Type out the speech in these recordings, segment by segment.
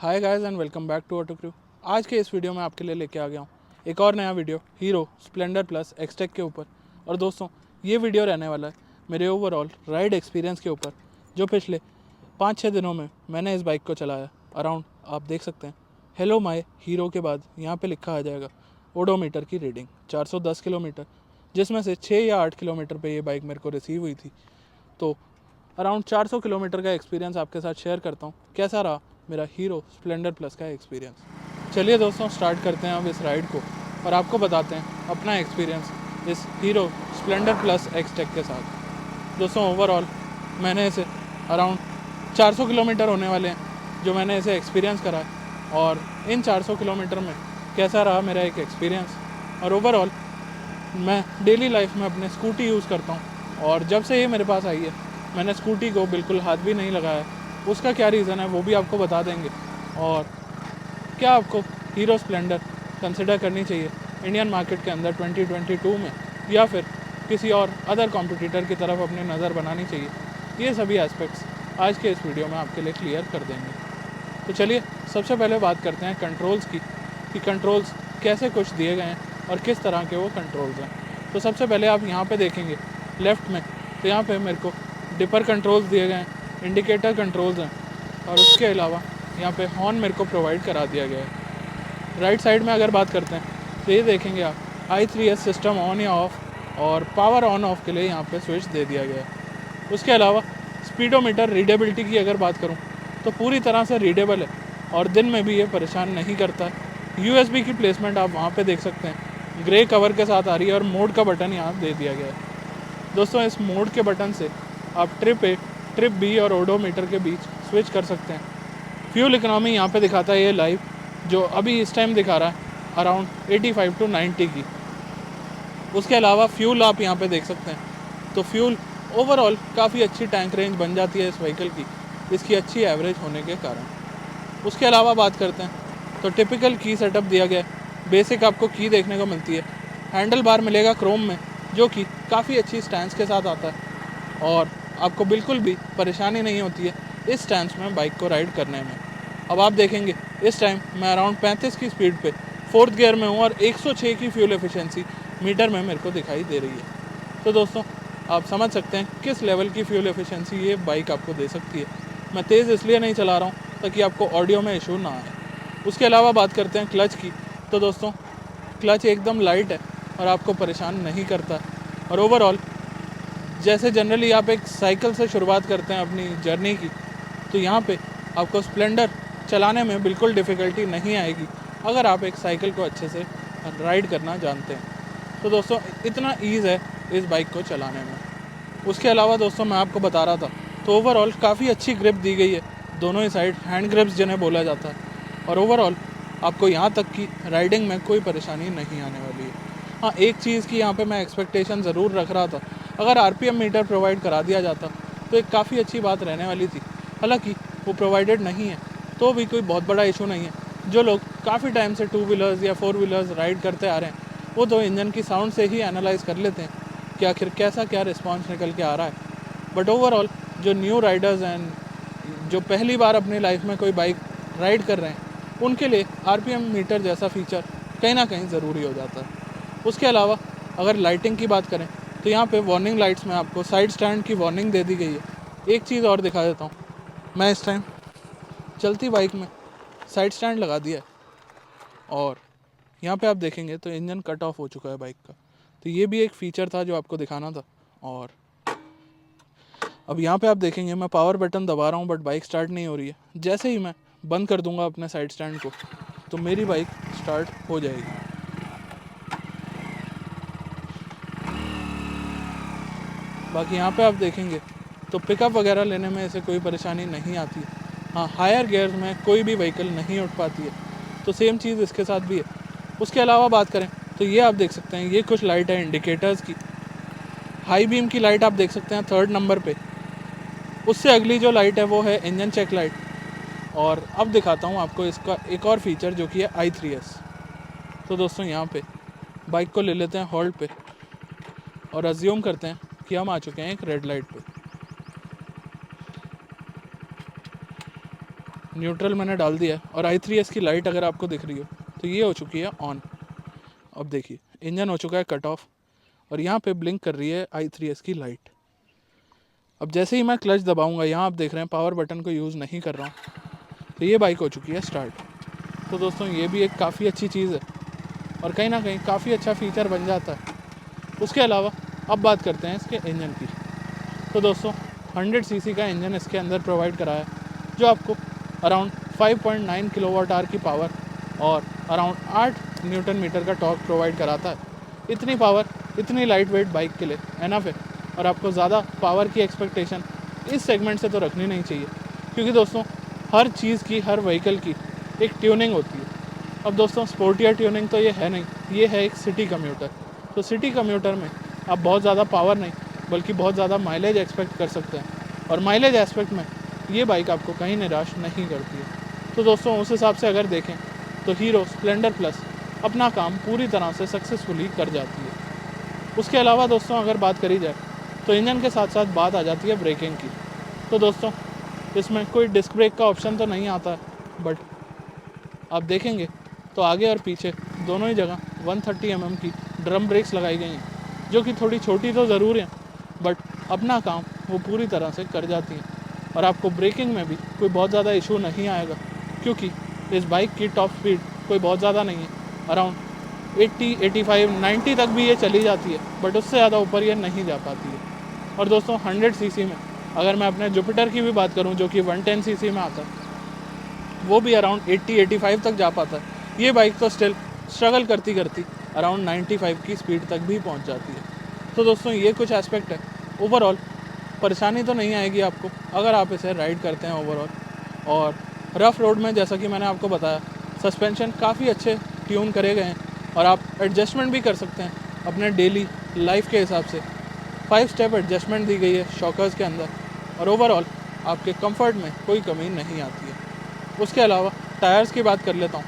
Hi guys and welcome back to Auto Crew. आज के इस वीडियो में आपके लिए लेके आ गया हूँ एक और नया video hero Splendor plus XTEC के ऊपर। और दोस्तों ये वीडियो रहने वाला है मेरे ओवरऑल राइड एक्सपीरियंस के ऊपर, जो पिछले 5-6 दिनों में मैंने इस बाइक को चलाया अराउंड। आप देख सकते हैं हेलो माय हीरो के बाद यहाँ पे लिखा आ जाएगा ओडोमीटर की रीडिंग 410 किलोमीटर, जिसमें से 6 या 8 किलोमीटर पे ये बाइक मेरे को रिसीव हुई थी। तो अराउंड 400 किलोमीटर का एक्सपीरियंस आपके साथ शेयर करता हूँ, कैसा रहा मेरा हीरो स्प्लेंडर प्लस का एक्सपीरियंस। चलिए दोस्तों स्टार्ट करते हैं अब इस राइड को और आपको बताते हैं अपना एक्सपीरियंस इस हीरो स्प्लेंडर प्लस एक्सटेक के साथ। दोस्तों ओवरऑल मैंने इसे अराउंड 400 किलोमीटर होने वाले हैं जो मैंने इसे एक्सपीरियंस करा है, और इन 400 किलोमीटर में कैसा रहा मेरा एक एक्सपीरियंस। और ओवरऑल मैं डेली लाइफ में अपने स्कूटी यूज़ करता हूँ, और जब से ये मेरे पास आई है मैंने स्कूटी को बिल्कुल हाथ भी नहीं लगाया। उसका क्या रीज़न है वो भी आपको बता देंगे, और क्या आपको हीरो स्प्लेंडर कंसिडर करनी चाहिए इंडियन मार्केट के अंदर 2022 में, या फिर किसी और अदर कॉम्पिटिटर की तरफ अपनी नज़र बनानी चाहिए। ये सभी एस्पेक्ट्स आज के इस वीडियो में आपके लिए क्लियर कर देंगे। तो चलिए सबसे पहले बात करते हैं कंट्रोल्स की, कि कंट्रोल्स कैसे कुछ दिए गए हैं और किस तरह के वो कंट्रोल्स हैं। तो सबसे पहले आप यहाँ पे देखेंगे लेफ़्ट में, तो यहाँ पे मेरे को डिपर कंट्रोल्स दिए गए हैं, इंडिकेटर कंट्रोल्स हैं, और उसके अलावा यहाँ पे हॉर्न मेरे को प्रोवाइड करा दिया गया है। राइट साइड में अगर बात करते हैं तो ये देखेंगे आप i3s सिस्टम ऑन या ऑफ, और पावर ऑन ऑफ के लिए यहाँ पे स्विच दे दिया गया है। उसके अलावा स्पीडोमीटर रीडेबिलिटी की अगर बात करूँ तो पूरी तरह से रीडेबल है, और दिन में भी ये परेशान नहीं करता है। USB की प्लेसमेंट आप वहाँ पे देख सकते हैं, ग्रे कवर के साथ आ रही है, और मोड का बटन यहाँ दे दिया गया है। दोस्तों इस मोड के बटन से आप ट्रिप A, ट्रिप B और ओडोमीटर के बीच स्विच कर सकते हैं। फ्यूल इकोनॉमी यहाँ पे दिखाता है ये लाइव, जो अभी इस टाइम दिखा रहा है अराउंड 85 to 90 की। उसके अलावा फ्यूल आप यहाँ पे देख सकते हैं, तो फ्यूल ओवरऑल काफ़ी अच्छी टैंक रेंज बन जाती है इस व्हीकल की, इसकी अच्छी एवरेज होने के कारण। उसके अलावा बात करते हैं तो टिपिकल की सेटअप दिया गया है। बेसिक आपको की देखने को मिलती है, हैंडल बार मिलेगा क्रोम में, जो कि काफ़ी अच्छी स्टैंस के साथ आता है, और आपको बिल्कुल भी परेशानी नहीं होती है इस स्टैंस में बाइक को राइड करने में। अब आप देखेंगे इस टाइम मैं अराउंड 35 की स्पीड पे 4th गियर में हूँ, और 106 की फ्यूल एफिशिएंसी मीटर में मेरे को दिखाई दे रही है। तो दोस्तों आप समझ सकते हैं किस लेवल की फ्यूल एफिशिएंसी ये बाइक आपको दे सकती है। मैं तेज़ इसलिए नहीं चला रहा हूँ ताकि आपको ऑडियो में इशू ना आए। उसके अलावा बात करते हैं क्लच की, तो दोस्तों क्लच एकदम लाइट है और आपको परेशान नहीं करता। और ओवरऑल जैसे जनरली आप एक साइकिल से शुरुआत करते हैं अपनी जर्नी की, तो यहाँ पे आपको स्प्लेंडर चलाने में बिल्कुल डिफ़िकल्टी नहीं आएगी अगर आप एक साइकिल को अच्छे से राइड करना जानते हैं। तो दोस्तों इतना ईज़ है इस बाइक को चलाने में। उसके अलावा दोस्तों मैं आपको बता रहा था, तो ओवरऑल काफ़ी अच्छी ग्रिप दी गई है दोनों ही साइड, हैंड ग्रिप्स जिन्हें बोला जाता है, और ओवरऑल आपको यहाँ तक कि राइडिंग में कोई परेशानी नहीं आने वाली है। हाँ एक चीज़ की यहाँ पे मैं एक्सपेक्टेशन ज़रूर रख रहा था, अगर RPM मीटर प्रोवाइड करा दिया जाता तो एक काफ़ी अच्छी बात रहने वाली थी। हालांकि वो प्रोवाइडेड नहीं है तो भी कोई बहुत बड़ा इशू नहीं है। जो लोग काफ़ी टाइम से 2 व्हीलर्स या 4 व्हीलर्स राइड करते आ रहे हैं वो तो इंजन की साउंड से ही एनालाइज कर लेते हैं कि आखिर कैसा क्या रिस्पॉन्स निकल के आ रहा है। बट ओवरऑल जो न्यू राइडर्स एंड जो पहली बार अपनी लाइफ में कोई बाइक राइड कर रहे हैं उनके लिए RPM मीटर जैसा फीचर कहीं ना कहीं ज़रूरी हो जाता है। उसके अलावा अगर लाइटिंग की बात करें तो यहाँ पे वार्निंग लाइट्स में आपको साइड स्टैंड की वार्निंग दे दी गई है। एक चीज़ और दिखा देता हूँ, मैं इस टाइम चलती बाइक में साइड स्टैंड लगा दिया है, और यहाँ पे आप देखेंगे तो इंजन कट ऑफ हो चुका है बाइक का। तो ये भी एक फ़ीचर था जो आपको दिखाना था। और अब यहाँ पे आप देखेंगे मैं पावर बटन दबा रहा हूँ बट बाइक स्टार्ट नहीं हो रही है। जैसे ही मैं बंद कर दूँगा अपने साइड स्टैंड को तो मेरी बाइक स्टार्ट हो जाएगी। बाकी यहाँ पे आप देखेंगे तो पिकअप वगैरह लेने में ऐसे कोई परेशानी नहीं आती है। हाँ हायर गियर्स में कोई भी व्हीकल नहीं उठ पाती है, तो सेम चीज़ इसके साथ भी है। उसके अलावा बात करें तो ये आप देख सकते हैं, ये कुछ लाइट है इंडिकेटर्स की। हाई बीम की लाइट आप देख सकते हैं 3rd नंबर पे। उससे अगली जो लाइट है वो है इंजन चेक लाइट। और अब दिखाता हूँ आपको इसका एक और फीचर जो कि है i3s। तो दोस्तों यहाँ पे बाइक को ले लेते हैं हॉल्ट पे, और अज्यूम करते हैं कि हम आ चुके हैं एक रेड लाइट पे। न्यूट्रल मैंने डाल दिया है और i3s की लाइट अगर आपको दिख रही हो तो ये हो चुकी है ऑन। अब देखिए इंजन हो चुका है कट ऑफ और यहाँ पे ब्लिंक कर रही है i3s की लाइट। अब जैसे ही मैं क्लच दबाऊंगा, यहाँ आप देख रहे हैं पावर बटन को यूज़ नहीं कर रहा हूँ, तो ये बाइक हो चुकी है स्टार्ट। तो दोस्तों ये भी एक काफ़ी अच्छी चीज़ है और कहीं ना कहीं काफ़ी अच्छा फीचर बन जाता है। उसके अलावा अब बात करते हैं इसके इंजन की। तो दोस्तों 100 सीसी का इंजन इसके अंदर प्रोवाइड कराया है, जो आपको अराउंड 5.9 किलोवाट आवर की पावर और अराउंड 8 न्यूटन मीटर का टॉर्क प्रोवाइड कराता है। इतनी पावर इतनी लाइट वेट बाइक के लिए एनफ है और आपको ज़्यादा पावर की एक्सपेक्टेशन इस सेगमेंट से तो रखनी नहीं चाहिए, क्योंकि दोस्तों हर चीज़ की, हर व्हीकल की एक ट्यूनिंग होती है। अब दोस्तों स्पोर्टियर ट्यूनिंग तो ये है नहीं, ये है एक सिटी कम्यूटर। तो सिटी कम्यूटर में आप बहुत ज़्यादा पावर नहीं बल्कि बहुत ज़्यादा माइलेज एक्सपेक्ट कर सकते हैं और माइलेज एस्पेक्ट में ये बाइक आपको कहीं निराश नहीं करती है। तो दोस्तों उस हिसाब से अगर देखें तो हीरो स्प्लेंडर प्लस अपना काम पूरी तरह से सक्सेसफुली कर जाती है। उसके अलावा दोस्तों अगर बात करी जाए तो इंजन के साथ साथ बात आ जाती है ब्रेकिंग की। तो दोस्तों इसमें कोई डिस्क ब्रेक का ऑप्शन तो नहीं आता है, बट आप देखेंगे तो आगे और पीछे दोनों ही जगह 130 mm की ड्रम ब्रेक्स लगाई गई हैं, जो कि थोड़ी छोटी तो ज़रूर हैं बट अपना काम वो पूरी तरह से कर जाती हैं और आपको ब्रेकिंग में भी कोई बहुत ज़्यादा इशू नहीं आएगा, क्योंकि इस बाइक की टॉप स्पीड कोई बहुत ज़्यादा नहीं है। अराउंड 80, 85, 90 तक भी ये चली जाती है, बट उससे ज़्यादा ऊपर ये नहीं जा पाती है। और दोस्तों 100 सीसी में अगर मैं अपने जुपिटर की भी बात करूं, जो कि 110 सीसी में आता है, वो भी अराउंड 80, 85 तक जा पाता है। ये बाइक तो स्टिल स्ट्रगल करती करती अराउंड 95 की स्पीड तक भी पहुंच जाती है। तो दोस्तों ये कुछ एस्पेक्ट है। ओवरऑल परेशानी तो नहीं आएगी आपको अगर आप इसे राइड करते हैं ओवरऑल। और रफ़ रोड में जैसा कि मैंने आपको बताया, सस्पेंशन काफ़ी अच्छे ट्यून करे गए हैं और आप एडजस्टमेंट भी कर सकते हैं अपने डेली लाइफ के हिसाब से। 5 स्टेप एडजस्टमेंट दी गई है शॉकर्स के अंदर और ओवरऑल आपके कंफर्ट में कोई कमी नहीं आती है। उसके अलावा टायर्स की बात कर लेता हूँ।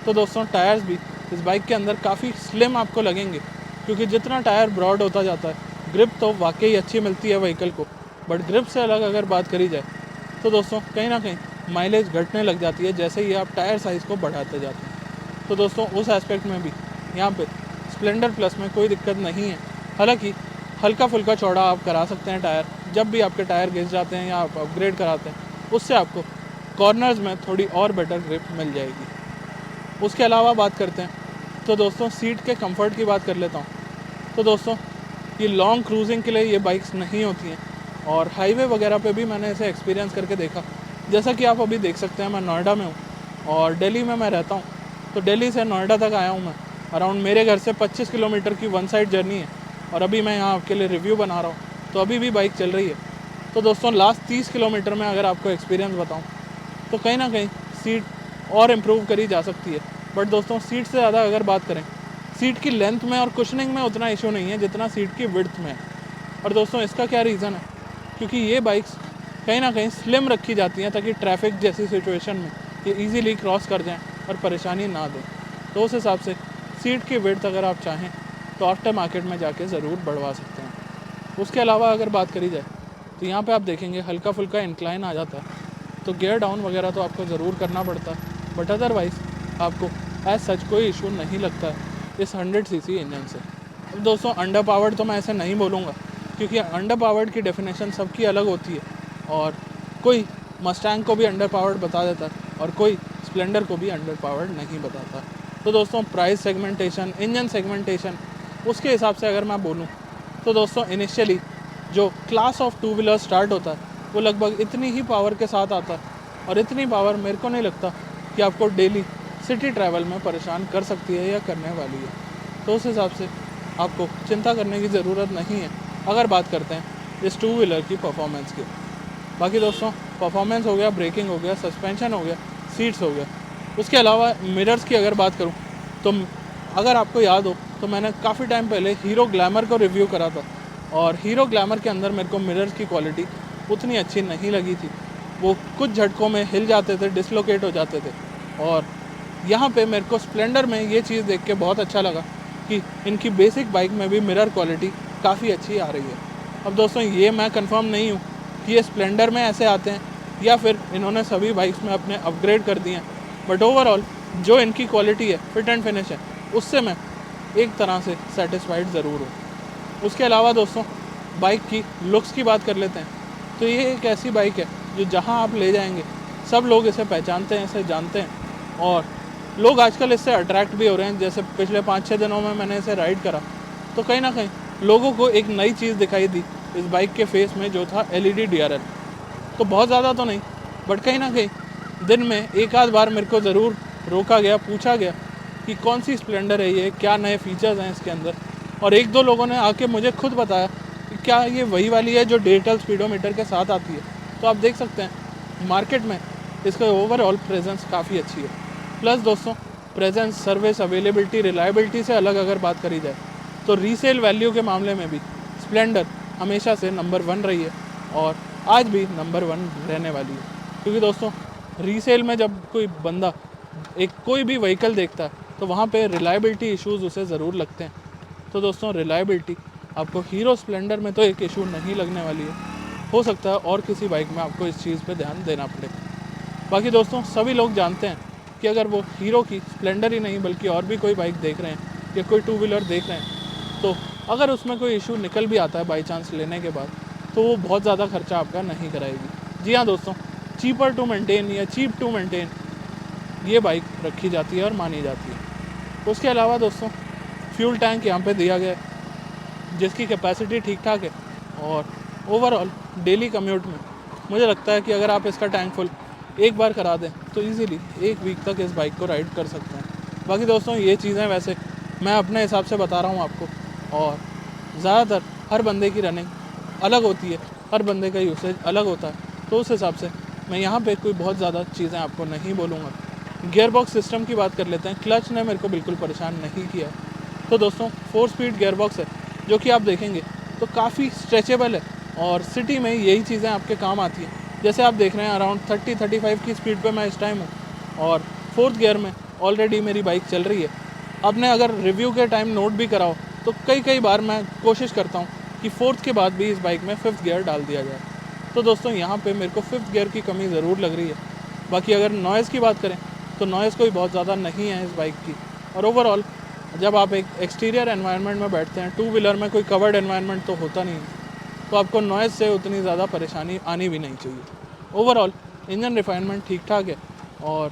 तो दोस्तों टायर्स भी इस बाइक के अंदर काफ़ी स्लिम आपको लगेंगे, क्योंकि जितना टायर ब्रॉड होता जाता है ग्रिप तो वाकई अच्छी मिलती है व्हीकल को, बट ग्रिप से अलग अगर बात करी जाए तो दोस्तों कहीं ना कहीं माइलेज घटने लग जाती है जैसे ही आप टायर साइज़ को बढ़ाते जाते हैं। तो दोस्तों उस एस्पेक्ट में भी यहाँ पे स्प्लेंडर प्लस में कोई दिक्कत नहीं है। हालांकि हल्का फुल्का चौड़ा आप करा सकते हैं टायर, जब भी आपके टायर घिस जाते हैं या आप अपग्रेड कराते हैं, उससे आपको कॉर्नर्स में थोड़ी और बेटर ग्रिप मिल जाएगी। उसके अलावा बात करते हैं तो दोस्तों सीट के कंफर्ट की बात कर लेता हूँ। तो दोस्तों ये लॉन्ग क्रूजिंग के लिए ये बाइक्स नहीं होती हैं और हाईवे वगैरह पे भी मैंने इसे एक्सपीरियंस करके देखा। जैसा कि आप अभी देख सकते हैं मैं नोएडा में हूँ और दिल्ली में मैं रहता हूँ, तो दिल्ली से नोएडा तक आया हूँ मैं। अराउंड मेरे घर से 25 किलोमीटर की वन साइड जर्नी है और अभी मैं यहाँ आपके लिए रिव्यू बना रहा हूँ, तो अभी भी बाइक चल रही है। तो दोस्तों लास्ट 30 किलोमीटर में अगर आपको एक्सपीरियंस बताऊँ तो कहीं ना कहीं सीट और इम्प्रूव करी जा सकती है। बट दोस्तों सीट से ज़्यादा अगर बात करें, सीट की लेंथ में और कुशनिंग में उतना इशू नहीं है जितना सीट की विड्थ में है। और दोस्तों इसका क्या रीज़न है, क्योंकि ये बाइक्स कहीं ना कहीं स्लिम रखी जाती हैं ताकि ट्रैफिक जैसी सिचुएशन में ये ईज़िली क्रॉस कर जाएँ और परेशानी ना दें। तो उस हिसाब से सीट की विड्थ अगर आप चाहें तो आफ्टर मार्केट में जाके ज़रूर बढ़वा सकते हैं। उसके अलावा अगर बात करी जाए तो यहाँ पे आप देखेंगे हल्का फुल्का इंक्लाइन आ जाता है, तो गियर डाउन वगैरह तो आपको ज़रूर करना पड़ता है, बट अदरवाइज़ आपको एज सच कोई इशू नहीं लगता है इस 100 सीसी इंजन से। अब दोस्तों अंडर पावर्ड तो मैं ऐसे नहीं बोलूँगा, क्योंकि अंडर पावर्ड की डेफिनेशन सबकी अलग होती है और कोई मस्टैंग को भी अंडर पावर्ड बता देता है और कोई स्प्लेंडर को भी अंडर पावर्ड नहीं बताता। तो दोस्तों प्राइस सेगमेंटेशन, इंजन सेगमेंटेशन, उसके हिसाब से अगर मैं बोलूँ तो दोस्तों इनिशियली जो class of two wheeler start होता है वो लगभग इतनी ही पावर के साथ आता है और इतनी पावर मेरे को नहीं लगता कि आपको डेली सिटी ट्रैवल में परेशान कर सकती है या करने वाली है। तो उस हिसाब से आपको चिंता करने की ज़रूरत नहीं है अगर बात करते हैं इस टू व्हीलर की परफॉर्मेंस की। बाकी दोस्तों परफॉर्मेंस हो गया, ब्रेकिंग हो गया, सस्पेंशन हो गया, सीट्स हो गया। उसके अलावा मिरर्स की अगर बात करूँ तो अगर आपको याद हो तो मैंने काफ़ी टाइम पहले हीरो ग्लैमर को रिव्यू करा था और हीरो ग्लैमर के अंदर मेरे को मिरर्स की क्वालिटी उतनी अच्छी नहीं लगी थी। वो कुछ झटकों में हिल जाते थे, डिसलोकेट हो जाते थे। और यहाँ पे मेरे को स्प्लेंडर में ये चीज़ देख के बहुत अच्छा लगा कि इनकी बेसिक बाइक में भी मिरर क्वालिटी काफ़ी अच्छी आ रही है। अब दोस्तों ये मैं कंफर्म नहीं हूँ कि ये स्प्लेंडर में ऐसे आते हैं या फिर इन्होंने सभी बाइक्स में अपने अपग्रेड कर दिए हैं, बट ओवरऑल जो इनकी क्वालिटी है, फिट एंड फिनिश है, उससे मैं एक तरह से सेटिस्फाइड ज़रूर हूँ। उसके अलावा दोस्तों बाइक की लुक्स की बात कर लेते हैं, तो ये एक ऐसी बाइक है जो जहाँ आप ले जाएंगे सब लोग इसे पहचानते हैं, इसे जानते हैं, और लोग आजकल इससे अट्रैक्ट भी हो रहे हैं। जैसे पिछले 5-6 दिनों में मैंने इसे राइड करा तो कहीं ना कहीं लोगों को एक नई चीज़ दिखाई दी इस बाइक के फेस में, जो था LED DRL। तो बहुत ज़्यादा तो नहीं, बट कहीं ना कहीं दिन में एक आध बार मेरे को ज़रूर रोका गया, पूछा गया कि कौन सी स्प्लेंडर है ये, क्या नए फीचर्स हैं इसके अंदर। और 1-2 लोगों ने आके मुझे खुद बताया कि क्या ये वही वाली है जो डिजिटल स्पीडोमीटर के साथ आती है। तो आप देख सकते हैं मार्केट में इसका ओवरऑल प्रेजेंस काफ़ी अच्छी है। प्लस दोस्तों प्रेजेंस, सर्विस, अवेलेबिलिटी, रिलायबिलिटी से अलग अगर बात करी जाए तो रीसेल वैल्यू के मामले में भी स्प्लेंडर हमेशा से नंबर 1 रही है और आज भी नंबर 1 रहने वाली है। क्योंकि दोस्तों रीसेल में जब कोई बंदा कोई भी व्हीकल देखता है तो वहाँ पे रिलायबिलिटी इश्यूज़ उसे ज़रूर लगते हैं। तो दोस्तों रिलायबिलिटी आपको हीरो स्प्लेंडर में तो एक इशू नहीं लगने वाली है, हो सकता है और किसी बाइक में आपको इस चीज़ पे ध्यान देना पड़े। बाकी दोस्तों सभी लोग जानते हैं कि अगर वो हीरो की स्प्लेंडर ही नहीं बल्कि और भी कोई बाइक देख रहे हैं या कोई 2 व्हीलर देख रहे हैं, तो अगर उसमें कोई इशू निकल भी आता है बाई चांस लेने के बाद, तो वो बहुत ज़्यादा खर्चा आपका नहीं कराएगी। जी हाँ दोस्तों, चीपर टू मेंटेन या चीप टू मेंटेन ये बाइक रखी जाती है और मानी जाती है। उसके अलावा दोस्तों फ्यूल टैंक यहाँ पे दिया गया है जिसकी कैपेसिटी ठीक ठाक है, और ओवरऑल डेली कम्यूट में मुझे लगता है कि अगर आप इसका टैंक फुल एक बार करा दें तो इजीली 1 वीक तक इस बाइक को राइड कर सकते हैं। बाकी दोस्तों ये चीज़ें वैसे मैं अपने हिसाब से बता रहा हूँ आपको, और ज़्यादातर हर बंदे की रनिंग अलग होती है, हर बंदे का यूसेज अलग होता है, तो उस हिसाब से मैं यहाँ पे कोई बहुत ज़्यादा चीज़ें आपको नहीं बोलूँगा। गियर बॉक्स सिस्टम की बात कर लेते हैं। क्लच ने मेरे को बिल्कुल परेशान नहीं किया। तो दोस्तों 4 स्पीड गियर बॉक्स है जो कि आप देखेंगे तो काफ़ी स्ट्रेचेबल है, और सिटी में यही चीज़ें आपके काम आती हैं। जैसे आप देख रहे हैं अराउंड 30-35 की स्पीड पे मैं इस टाइम हूँ, और 4th गियर में ऑलरेडी मेरी बाइक चल रही है। आपने अगर रिव्यू के टाइम नोट भी कराओ तो कई बार मैं कोशिश करता हूँ कि 4th के बाद भी इस बाइक में 5th गियर डाल दिया जाए। तो दोस्तों यहाँ पे मेरे को 5th गियर की कमी ज़रूर लग रही है। बाकी अगर नॉइज़ की बात करें तो नॉइज़ कोई बहुत ज़्यादा नहीं है इस बाइक की, और ओवरऑल जब आप एक एक्सटीरियर एनवायरनमेंट में बैठते हैं, 2 व्हीलर में कोई कवर्ड एनवायरनमेंट तो होता नहीं है, तो आपको नॉइज़ से उतनी ज़्यादा परेशानी आनी भी नहीं चाहिए। ओवरऑल इंजन रिफाइनमेंट ठीक ठाक है। और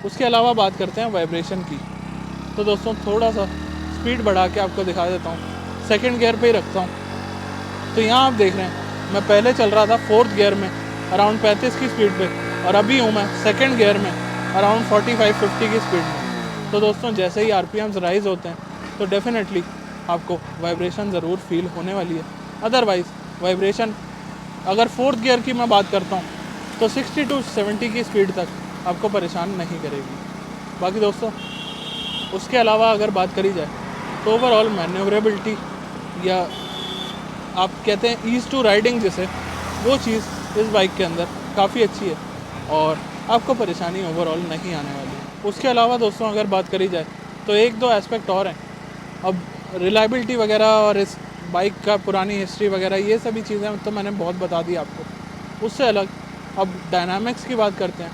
उसके अलावा बात करते हैं वाइब्रेशन की, तो दोस्तों थोड़ा सा स्पीड बढ़ा के आपको दिखा देता हूँ। 2nd गियर पे ही रखता हूँ, तो यहाँ आप देख रहे हैं मैं पहले चल रहा था 4th गियर में अराउंड 35 की स्पीड पे, और अभी हूँ मैं 2nd गियर में अराउंड 45-50 की स्पीड में। तो दोस्तों जैसे ही RPMs राइज़ होते हैं तो डेफिनेटली आपको वाइब्रेशन ज़रूर फील होने वाली है। अदरवाइज़ वाइब्रेशन अगर 4th गियर की मैं बात करता हूँ तो 60-70 की स्पीड तक आपको परेशान नहीं करेगी। बाकी दोस्तों उसके अलावा अगर बात करी जाए तो ओवरऑल मैन्योवरेबिलिटी, या आप कहते हैं ईज़ टू राइडिंग जिसे, वो चीज़ इस बाइक के अंदर काफ़ी अच्छी है और आपको परेशानी ओवरऑल नहीं आने वाली है। उसके अलावा दोस्तों अगर बात करी जाए तो 1-2 एस्पेक्ट और हैं। अब रिलायबिलिटी वगैरह और इस बाइक का पुरानी हिस्ट्री वगैरह ये सभी चीज़ें तो मैंने बहुत बता दी आपको। उससे अलग अब डायनामिक्स की बात करते हैं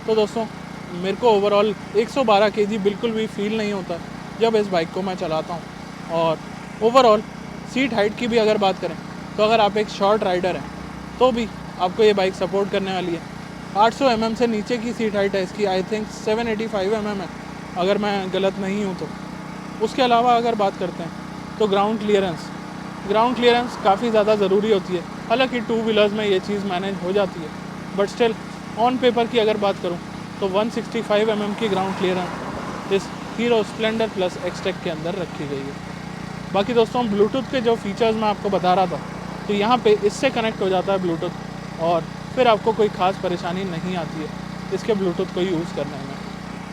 तो दोस्तों मेरे को ओवरऑल 112 kg बिल्कुल भी फील नहीं होता जब इस बाइक को मैं चलाता हूँ। और ओवरऑल सीट हाइट की भी अगर बात करें तो अगर आप एक शॉर्ट राइडर हैं तो भी आपको ये बाइक सपोर्ट करने वाली है। 800 mm से नीचे की सीट हाइट है इसकी, आई थिंक 785 mm है अगर मैं गलत नहीं हूँ तो। उसके अलावा अगर बात करते हैं तो ग्राउंड क्लियरेंस काफ़ी ज़्यादा ज़रूरी होती है। हालांकि 2 व्हीलर्स में ये चीज़ मैनेज हो जाती है, बट स्टिल ऑन पेपर की अगर बात करूँ तो 165 mm की ग्राउंड क्लियरेंस इस हीरो स्प्लेंडर प्लस एक्सटेक के अंदर रखी गई है। बाकी दोस्तों ब्लूटूथ के जो फीचर्स मैं आपको बता रहा था, तो यहाँ पे इससे कनेक्ट हो जाता है ब्लूटूथ, और फिर आपको कोई ख़ास परेशानी नहीं आती है इसके ब्लूटूथ को यूज़ करने में।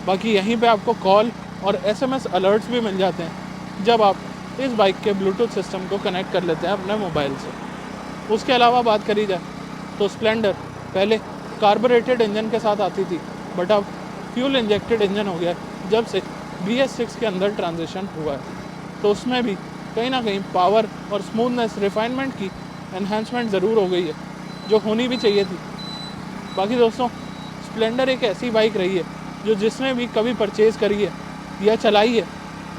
बाकी यहीं पे आपको कॉल और SMS अलर्ट्स भी मिल जाते हैं जब आप इस बाइक के ब्लूटूथ सिस्टम को कनेक्ट कर लेते हैं अपने मोबाइल से। उसके अलावा बात करी जाए तो स्प्लेंडर पहले कार्बोरेटेड इंजन के साथ आती थी, बट अब फ्यूल इंजेक्टेड इंजन हो गया जब से BS6 के अंदर ट्रांजिशन हुआ है। तो उसमें भी कहीं ना कहीं पावर और स्मूथनेस रिफाइनमेंट की एनहांसमेंट ज़रूर हो गई है, जो होनी भी चाहिए थी। बाकी दोस्तों स्प्लेंडर एक ऐसी बाइक रही है जो जिसने भी कभी परचेज़ करी है या चलाई है,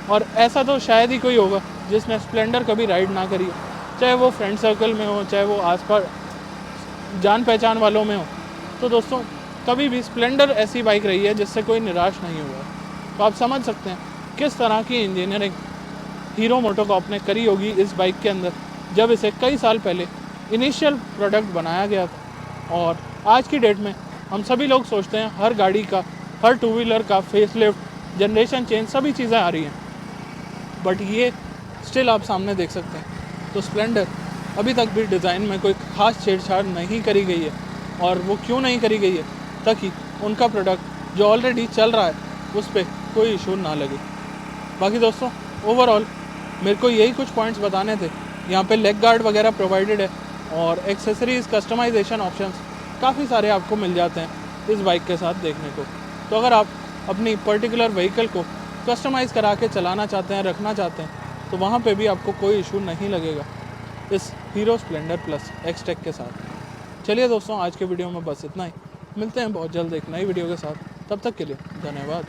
और ऐसा तो शायद ही कोई होगा जिसने स्प्लेंडर कभी राइड ना करी हो, चाहे वो फ्रेंड सर्कल में हो, चाहे वो आसपास जान पहचान वालों में हो। तो दोस्तों कभी भी स्प्लेंडर ऐसी बाइक रही है जिससे कोई निराश नहीं हुआ है। तो आप समझ सकते हैं किस तरह की इंजीनियरिंग हीरो मोटोकॉर्प ने करी होगी इस बाइक के अंदर, जब इसे कई साल पहले इनिशियल प्रोडक्ट बनाया गया था। और आज की डेट में हम सभी लोग सोचते हैं हर गाड़ी का, हर टू व्हीलर का फेसलिफ्ट, जनरेशन चेंज, सभी चीज़ें आ रही हैं, बट ये स्टिल आप सामने देख सकते हैं। तो स्प्लेंडर अभी तक भी डिज़ाइन में कोई ख़ास छेड़छाड़ नहीं करी गई है, और वो क्यों नहीं करी गई है, ताकि उनका प्रोडक्ट जो ऑलरेडी चल रहा है उस पर कोई इशू ना लगे। बाकी दोस्तों ओवरऑल मेरे को यही कुछ पॉइंट्स बताने थे। यहाँ पे लेग गार्ड वगैरह प्रोवाइडेड है, और एक्सेसरीज़, कस्टमाइजेशन ऑप्शंस काफ़ी सारे आपको मिल जाते हैं इस बाइक के साथ देखने को। तो अगर आप अपनी पर्टिकुलर व्हीकल को कस्टमाइज़ करा के चलाना चाहते हैं, रखना चाहते हैं, तो वहाँ पे भी आपको कोई इशू नहीं लगेगा इस हीरो स्प्लेंडर प्लस एक्सटेक के साथ। चलिए दोस्तों आज के वीडियो में बस इतना ही। मिलते हैं बहुत जल्द एक नई वीडियो के साथ, तब तक के लिए धन्यवाद।